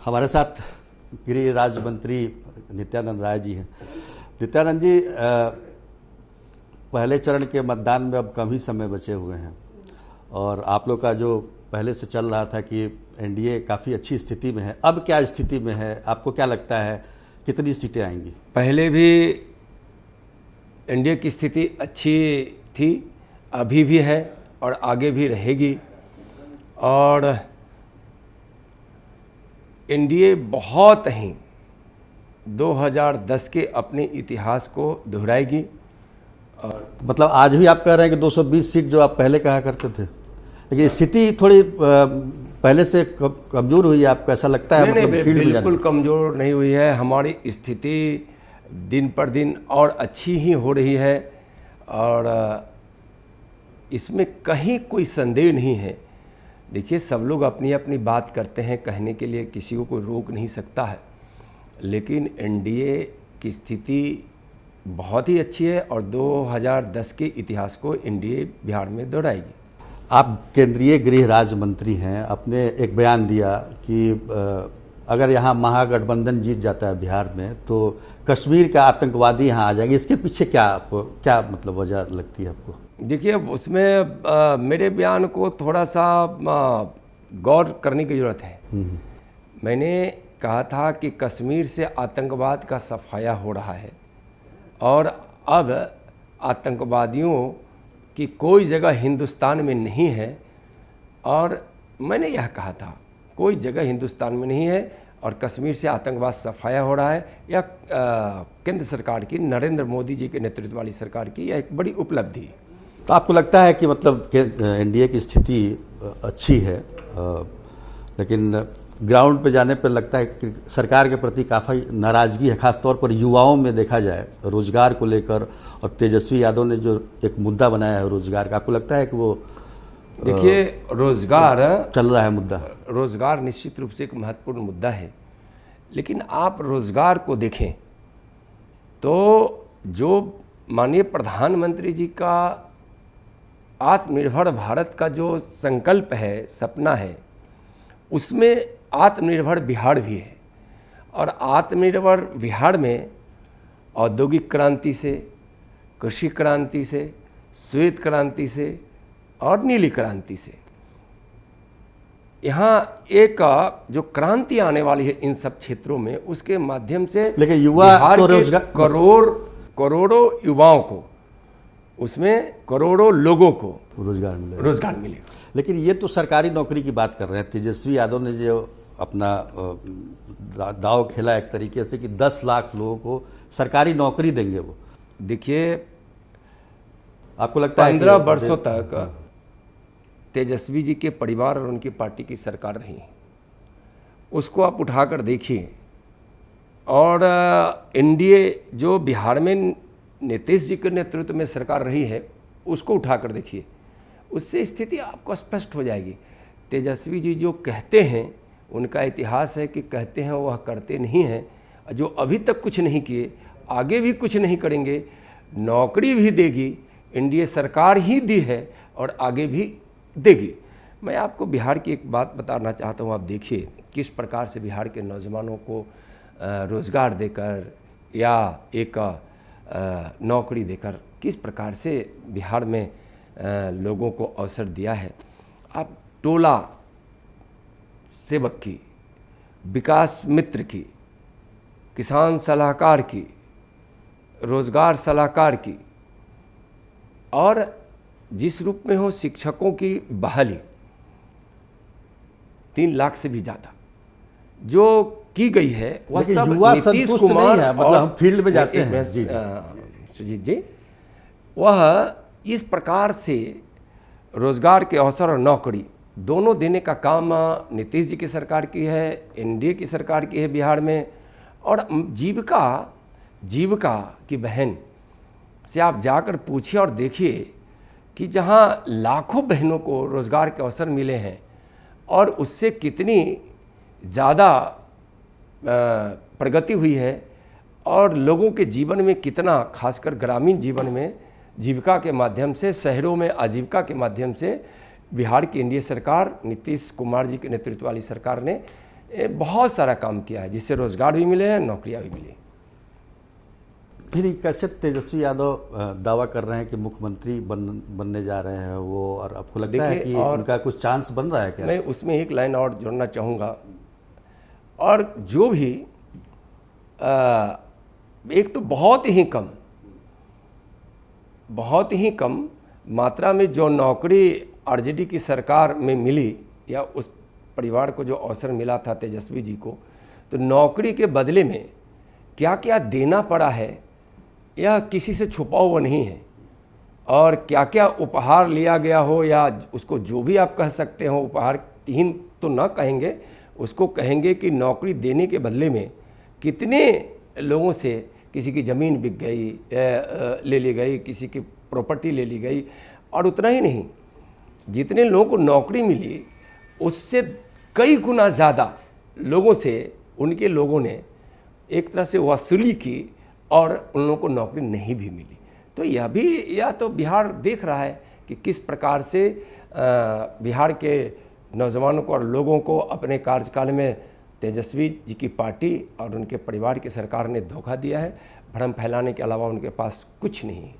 हमारे साथ गृह राज्य मंत्री नित्यानंद राय जी हैं। नित्यानंद जी, पहले चरण के मतदान में अब कम ही समय बचे हुए हैं और आप लोग का जो पहले से चल रहा था कि एनडीए काफ़ी अच्छी स्थिति में है, अब क्या स्थिति में है? आपको क्या लगता है कितनी सीटें आएंगी? पहले भी एनडीए की स्थिति अच्छी थी, अभी भी है और आगे भी रहेगी। और एनडीए बहुत ही 2010 के अपने इतिहास को दोहराएगी। और मतलब आज भी आप कह रहे हैं कि 220 सीट जो आप पहले कहा करते थे, लेकिन स्थिति थोड़ी पहले से कमजोर हुई है, आपको ऐसा लगता है? नहीं, बिल्कुल कमजोर नहीं हुई है। हमारी स्थिति दिन पर दिन और अच्छी ही हो रही है और इसमें कहीं कोई संदेह नहीं है। देखिए, सब लोग अपनी अपनी बात करते हैं, कहने के लिए किसी को कोई रोक नहीं सकता है, लेकिन एनडीए की स्थिति बहुत ही अच्छी है और 2010 के इतिहास को एनडीए बिहार में दोहराएगी। आप केंद्रीय गृह राज्य मंत्री हैं, आपने एक बयान दिया कि अगर यहाँ महागठबंधन जीत जाता है बिहार में तो कश्मीर का आतंकवादी यहाँ आ जाएंगे। इसके पीछे क्या मतलब वजह लगती है आपको? देखिए, उसमें मेरे बयान को थोड़ा सा गौर करने की ज़रूरत है। मैंने कहा था कि कश्मीर से आतंकवाद का सफाया हो रहा है और अब आतंकवादियों की कोई जगह हिंदुस्तान में नहीं है। और मैंने यह कहा था कोई जगह हिंदुस्तान में नहीं है और कश्मीर से आतंकवाद सफाया हो रहा है। यह केंद्र सरकार की, नरेंद्र मोदी जी के नेतृत्व वाली सरकार की यह एक बड़ी उपलब्धि है। तो आपको लगता है कि मतलब एनडीए की स्थिति अच्छी है, लेकिन ग्राउंड पे जाने पर लगता है कि सरकार के प्रति काफ़ी नाराज़गी है, खासतौर पर युवाओं में देखा जाए रोजगार को लेकर। और तेजस्वी यादव ने जो एक मुद्दा बनाया है रोजगार का, आपको लगता है कि वो देखिए, रोजगार चल रहा है मुद्दा? रोजगार निश्चित रूप से एक महत्वपूर्ण मुद्दा है, लेकिन आप रोजगार को देखें तो जो माननीय प्रधानमंत्री जी का आत्मनिर्भर भारत का जो संकल्प है, सपना है, उसमें आत्मनिर्भर बिहार भी है। और आत्मनिर्भर बिहार में औद्योगिक क्रांति से, कृषि क्रांति से, श्वेत क्रांति से और नीली क्रांति से यहाँ एक जो क्रांति आने वाली है इन सब क्षेत्रों में, उसके माध्यम से लेकिन युवा बिहार तो के करोड़ों युवाओं को, उसमें करोड़ों लोगों को रोजगार मिलेगा। लेकिन ये तो सरकारी नौकरी की बात कर रहे हैं। तेजस्वी यादव ने जो अपना दाव खेला एक तरीके से कि 10 लाख लोगों को सरकारी नौकरी देंगे वो। देखिए, आपको लगता है 15 वर्षों तक तेजस्वी जी के परिवार और उनकी पार्टी की सरकार रही, उसको आप उठाकर देखिए। और एनडीए जो बिहार में नीतीश जी के नेतृत्व में सरकार रही है, उसको उठाकर देखिए, उससे स्थिति आपको स्पष्ट हो जाएगी। तेजस्वी जी जो कहते हैं, उनका इतिहास है कि कहते हैं वह करते नहीं हैं। जो अभी तक कुछ नहीं किए, आगे भी कुछ नहीं करेंगे। नौकरी भी देगी, एनडीए सरकार ही दी है और आगे भी देगी। मैं आपको बिहार की एक बात बताना चाहता हूँ। आप देखिए किस प्रकार से बिहार के नौजवानों को रोज़गार देकर या एक नौकरी देकर किस प्रकार से बिहार में लोगों को अवसर दिया है। आप टोला सेवक की, विकास मित्र की, किसान सलाहकार की, रोजगार सलाहकार की, और जिस रूप में हो शिक्षकों की बहाली 3 लाख से भी ज़्यादा जो की गई है, वह सब नीतीश कुमार है। मतलब हम फील्ड में जाते हैं सुजीत जी, वह इस प्रकार से रोजगार के अवसर और नौकरी दोनों देने का काम नीतीश जी की सरकार की है, एनडीए की सरकार की है बिहार में। और जीविका की बहन से आप जाकर पूछिए और देखिए कि जहाँ लाखों बहनों को रोज़गार के अवसर मिले हैं और उससे कितनी ज़्यादा प्रगति हुई है और लोगों के जीवन में कितना, खासकर ग्रामीण जीवन में जीविका के माध्यम से, शहरों में आजीविका के माध्यम से बिहार की एनडीए सरकार, नीतीश कुमार जी के नेतृत्व वाली सरकार ने बहुत सारा काम किया है, जिससे रोजगार भी मिले हैं, नौकरियां भी मिली। फिर कैसे तेजस्वी यादव दावा कर रहे हैं कि मुख्यमंत्री बनने जा रहे हैं वो, और आपको लगता है कि उनका कुछ चांस बन रहा है क्या? मैं उसमें एक लाइन और जोड़ना चाहूँगा, और जो भी एक तो बहुत ही कम मात्रा में जो नौकरी आरजेडी की सरकार में मिली, या उस परिवार को जो अवसर मिला था तेजस्वी जी को, तो नौकरी के बदले में क्या क्या देना पड़ा है यह किसी से छुपा हुआ नहीं है, और क्या क्या उपहार लिया गया हो, या उसको जो भी आप कह सकते हो, उपहारहीन तो ना कहेंगे, उसको कहेंगे कि नौकरी देने के बदले में कितने लोगों से किसी की ज़मीन बिक गई, ले ली गई, किसी की प्रॉपर्टी ले ली गई, और उतना ही नहीं, जितने लोगों को नौकरी मिली उससे कई गुना ज़्यादा लोगों से उनके लोगों ने एक तरह से वसूली की, और उन लोगों को नौकरी नहीं भी मिली। तो यह तो बिहार देख रहा है कि किस प्रकार से बिहार के नौजवानों को और लोगों को अपने कार्यकाल में तेजस्वी जी की पार्टी और उनके परिवार की सरकार ने धोखा दिया है। भ्रम फैलाने के अलावा उनके पास कुछ नहीं है।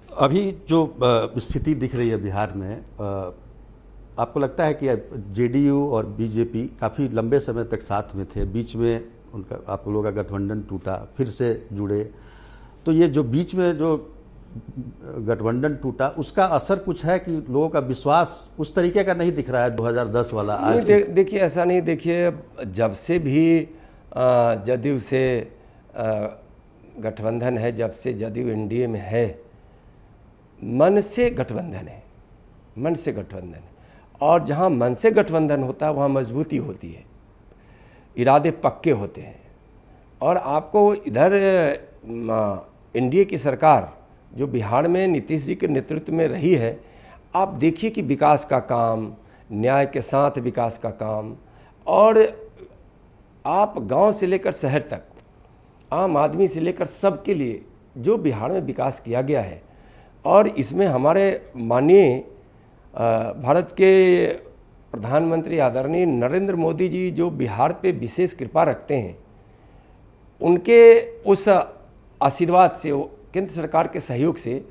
अभी जो स्थिति दिख रही है बिहार में, आपको लगता है कि जेडीयू और बीजेपी काफ़ी लंबे समय तक साथ में थे, बीच में उनका आप लोगों का गठबंधन टूटा, फिर से जुड़े, तो ये जो बीच में जो गठबंधन टूटा उसका असर कुछ है कि लोगों का विश्वास उस तरीके का नहीं दिख रहा है 2010 वाला? आज देखिए ऐसा नहीं, देखिए जब से भी जदयू से गठबंधन है, जब से जदयू एनडीए में है, मन से गठबंधन है, मन से गठबंधन है, और जहाँ मन से गठबंधन होता है वहाँ मजबूती होती है, इरादे पक्के होते हैं। और आपको इधर एनडीए की सरकार जो बिहार में नीतीश जी के नेतृत्व में रही है, आप देखिए कि विकास का काम, न्याय के साथ विकास का काम, और आप गांव से लेकर शहर तक, आम आदमी से लेकर सबके लिए जो बिहार में विकास किया गया है, और इसमें हमारे माननीय भारत के प्रधानमंत्री आदरणीय नरेंद्र मोदी जी जो बिहार पे विशेष कृपा रखते हैं, उनके उस आशीर्वाद से, केंद्र सरकार के सहयोग से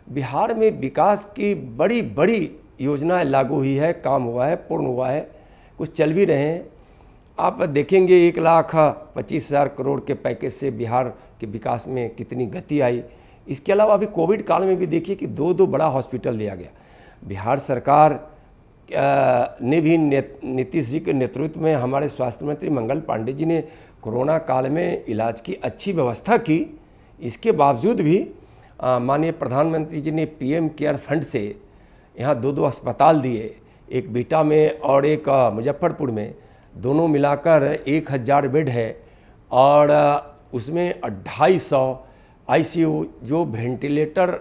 बिहार में विकास की बड़ी बड़ी योजनाएं लागू हुई है, काम हुआ है, पूर्ण हुआ है, कुछ चल भी रहे हैं। आप देखेंगे 1,25,000 करोड़ के पैकेज से बिहार के विकास में कितनी गति आई। इसके अलावा अभी कोविड काल में भी देखिए कि दो बड़ा हॉस्पिटल दिया गया। बिहार सरकार ने भी नीतीश जी के नेतृत्व में हमारे स्वास्थ्य मंत्री मंगल पांडे जी ने कोरोना काल में इलाज की अच्छी व्यवस्था की। इसके बावजूद भी माननीय प्रधानमंत्री जी ने पीएम केयर फंड से यहाँ दो अस्पताल दिए, एक बीटा में और एक मुजफ्फरपुर में, दोनों मिलाकर 1,000 बेड है, और उसमें 250 आईसीयू जो वेंटिलेटर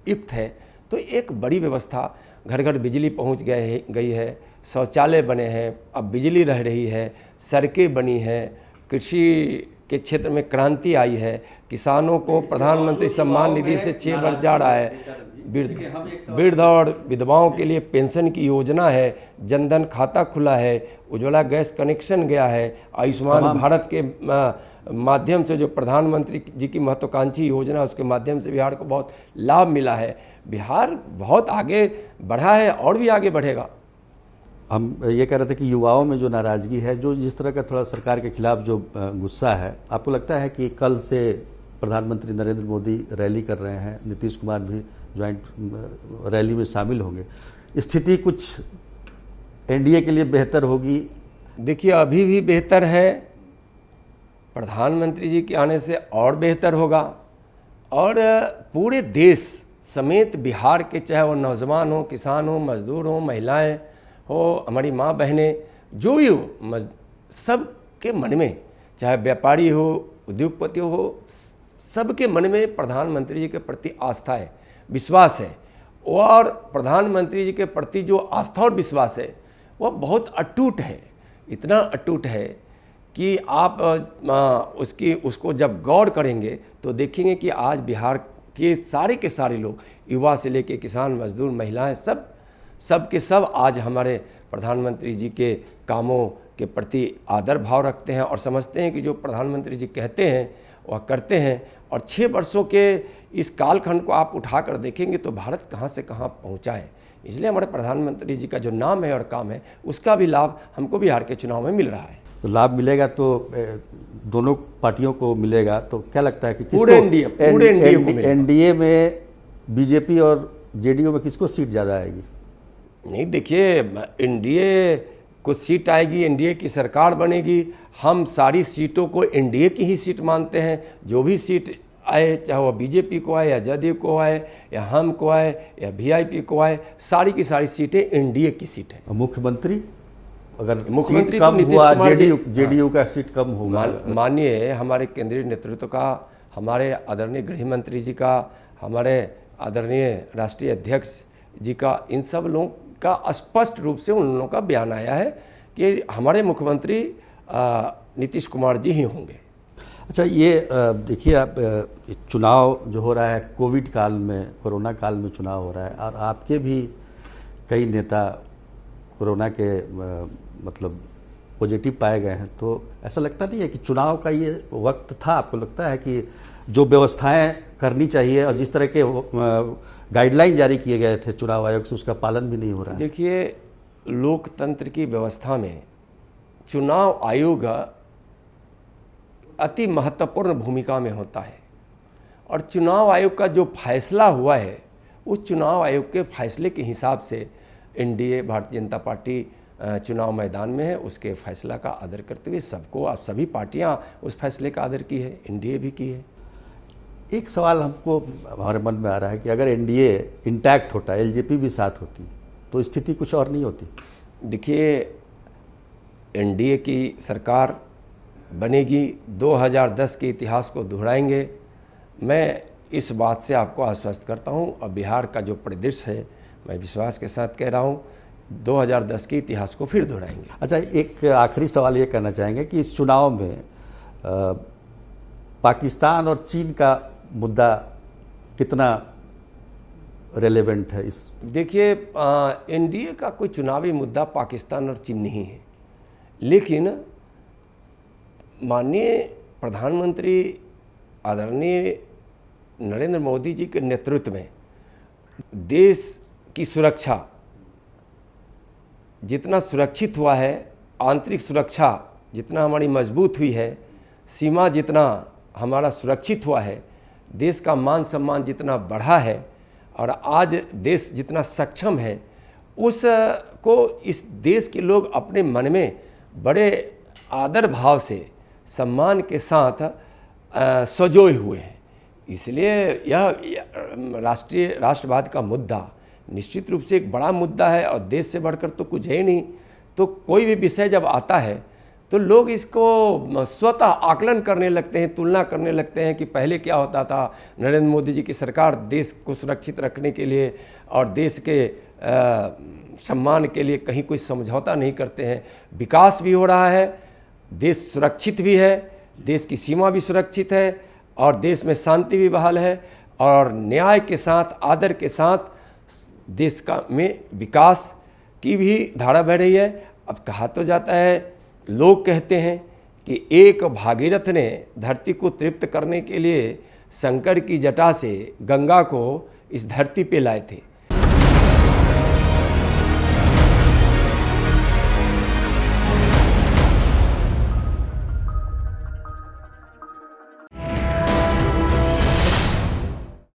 युक्त है। तो एक बड़ी व्यवस्था, घर घर बिजली पहुंच गई है, शौचालय बने हैं, अब बिजली रह रही है, सड़कें बनी हैं, कृषि के क्षेत्र में क्रांति आई है, किसानों को प्रधानमंत्री सम्मान निधि से 6 बार जा रहा है, वृद्ध और विधवाओं के लिए पेंशन की योजना है, जनधन खाता खुला है, उज्ज्वला गैस कनेक्शन गया है, आयुष्मान भारत के माध्यम से जो प्रधानमंत्री जी की महत्वाकांक्षी योजना उसके माध्यम से बिहार को बहुत लाभ मिला है। बिहार बहुत आगे बढ़ा है और भी आगे बढ़ेगा। हम ये कह रहे थे कि युवाओं में जो नाराज़गी है, जो जिस तरह का थोड़ा सरकार के खिलाफ जो गुस्सा है, आपको लगता है कि कल से प्रधानमंत्री नरेंद्र मोदी रैली कर रहे हैं, नीतीश कुमार भी ज्वाइंट रैली में शामिल होंगे, स्थिति कुछ एनडीए के लिए बेहतर होगी? देखिए अभी भी बेहतर है, प्रधानमंत्री जी के आने से और बेहतर होगा, और पूरे देश समेत बिहार के, चाहे वो नौजवान हो, किसान हो, मजदूर हो, महिलाएं हो, हमारी माँ बहनें, जो भी हो, सब के मन में, चाहे व्यापारी हो, उद्योगपति हो, सबके मन में प्रधानमंत्री जी के प्रति आस्था है, विश्वास है। और प्रधानमंत्री जी के प्रति जो आस्था और विश्वास है वह बहुत अटूट है, इतना अटूट है कि आप उसको जब गौर करेंगे तो देखेंगे कि आज बिहार के सारे लोग, युवा से लेके किसान, मजदूर, महिलाएं, सब के सब आज हमारे प्रधानमंत्री जी के कामों के प्रति आदर भाव रखते हैं और समझते हैं कि जो प्रधानमंत्री जी कहते हैं वह करते हैं। और 6 वर्षों के इस कालखंड को आप उठाकर देखेंगे तो भारत कहाँ से कहाँ पहुँचा है। इसलिए हमारे प्रधानमंत्री जी का जो नाम है और काम है उसका भी लाभ हमको बिहार के चुनाव में मिल रहा है। तो लाभ मिलेगा तो दोनों पार्टियों को मिलेगा, तो क्या लगता है कि पूरे एनडीए को मिलेगा। एनडीए में बीजेपी और जेडीयू में किसको सीट ज़्यादा आएगी? नहीं, देखिए, एनडीए को सीट आएगी, एनडीए की सरकार बनेगी। हम सारी सीटों को एनडीए की ही सीट मानते हैं। जो भी सीट आए, चाहे वह बीजेपी को आए या जदयू को आए या हम को आए या वीआईपी को आए, सारी की सारी सीटें एनडीए की सीट हैं। मुख्यमंत्री अगर मुख्यमंत्री सीट कम नीतीश हुआ, कुमार जी, जेडीयू का सीट कम होगा, मानिए हमारे केंद्रीय नेतृत्व का, हमारे आदरणीय गृह मंत्री जी का, हमारे आदरणीय राष्ट्रीय अध्यक्ष जी का, इन सब लोगों का स्पष्ट रूप से उन लोगों का बयान आया है कि हमारे मुख्यमंत्री नीतीश कुमार जी ही होंगे। अच्छा, ये देखिए, आप चुनाव जो हो रहा है कोविड काल में, कोरोना काल में चुनाव हो रहा है, और आपके भी कई नेता कोरोना के मतलब पॉजिटिव पाए गए हैं, तो ऐसा लगता नहीं है कि चुनाव का ये वक्त था? आपको लगता है कि जो व्यवस्थाएं करनी चाहिए और जिस तरह के गाइडलाइन जारी किए गए थे चुनाव आयोग से, उसका पालन भी नहीं हो रहा है? देखिए, लोकतंत्र की व्यवस्था में चुनाव आयोग अति महत्वपूर्ण भूमिका में होता है, और चुनाव आयोग का जो फैसला हुआ है उस चुनाव आयोग के फैसले के हिसाब से एनडीए, भारतीय जनता पार्टी चुनाव मैदान में है। उसके फैसला का आदर करते हुए सभी पार्टियां उस फैसले का आदर की है, एनडीए भी की है। एक सवाल हमको हमारे मन में आ रहा है कि अगर एनडीए इंटैक्ट होता, एलजेपी भी साथ होती, तो स्थिति कुछ और नहीं होती? देखिए, एनडीए की सरकार बनेगी, 2010 के इतिहास को दोहराएंगे। मैं इस बात से आपको आश्वस्त करता हूं, और बिहार का जो परिदृश्य है, मैं विश्वास के साथ कह रहा हूं, 2010 के इतिहास को फिर दोहराएंगे। अच्छा, एक आखिरी सवाल ये करना चाहेंगे कि इस चुनाव में पाकिस्तान और चीन का मुद्दा कितना रेलेवेंट है? इस देखिए, एनडीए का कोई चुनावी मुद्दा पाकिस्तान और चीन नहीं है, लेकिन माननीय प्रधानमंत्री आदरणीय नरेंद्र मोदी जी के नेतृत्व में देश की सुरक्षा जितना सुरक्षित हुआ है, आंतरिक सुरक्षा जितना हमारी मजबूत हुई है, सीमा जितना हमारा सुरक्षित हुआ है, देश का मान सम्मान जितना बढ़ा है, और आज देश जितना सक्षम है, उसको इस देश के लोग अपने मन में बड़े आदर भाव से, सम्मान के साथ सजोए हुए हैं। इसलिए यह राष्ट्रवाद का मुद्दा निश्चित रूप से एक बड़ा मुद्दा है, और देश से बढ़कर तो कुछ है ही नहीं। तो कोई भी विषय जब आता है तो लोग इसको स्वतः आकलन करने लगते हैं, तुलना करने लगते हैं कि पहले क्या होता था। नरेंद्र मोदी जी की सरकार देश को सुरक्षित रखने के लिए और देश के सम्मान के लिए कहीं कोई समझौता नहीं करते हैं। विकास भी हो रहा है, देश सुरक्षित भी है, देश की सीमा भी सुरक्षित है, और देश में शांति भी बहाल है, और न्याय के साथ, आदर के साथ देश में विकास की भी धारा बह रही है। अब कहा तो जाता है, लोग कहते हैं कि एक भागीरथ ने धरती को तृप्त करने के लिए शंकर की जटा से गंगा को इस धरती पे लाए थे।